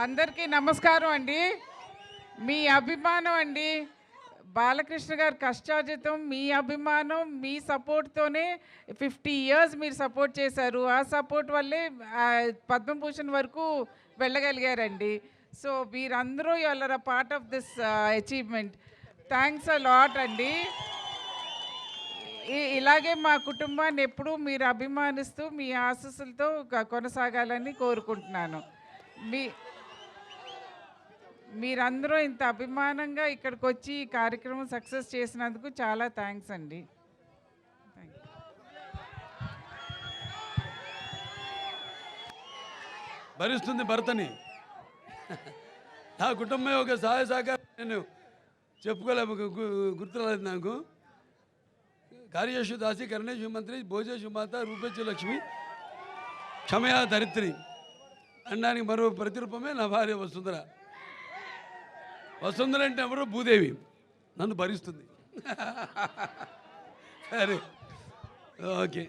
అందరికీ నమస్కారం అండి. మీ అభిమానం అండి. బాలకృష్ణ గారి కష్టార్జితం, మీ అభిమానం, మీ సపోర్ట్‌తోనే 50 ఇయర్స్ మీరు సపోర్ట్ చేశారు. ఆ సపోర్ట్ వల్లే పద్మభూషణ్ వరకు వెళ్ళగలిగారండి. సో మీరందరూ you are a part of this achievement. Thanks a lot అండి. ఇలాగే మా కుటుంబాన్ని ఎప్పుడూ మీరు అభిమానిస్తూ మీ ఆశీస్సులతో కొనసాగాలని కోరుకుంటున్నాను. మీ మీరందరూ ఇంత అభిమానంగా ఇక్కడికి వచ్చి ఈ కార్యక్రమం సక్సెస్ చేసినందుకు చాలా థ్యాంక్స్ అండి. భరిస్తుంది భర్తని. నా కుటుంబం ఒక సహాయ సహకారం నేను చెప్పుకోలే, గుర్తురాలేదు నాకు. కార్యేషు దాసి కరణేషు మంత్రి భోజేషు మాత రూపేషు లక్ష్మి క్షమయా ధరిత్రి అనడానికి మరో ప్రతిరూపమే నా భార్య వసుంధర. వసుంధర అంటే ఎవరు? భూదేవి. నన్ను భరిస్తుంది. సరే, ఓకే.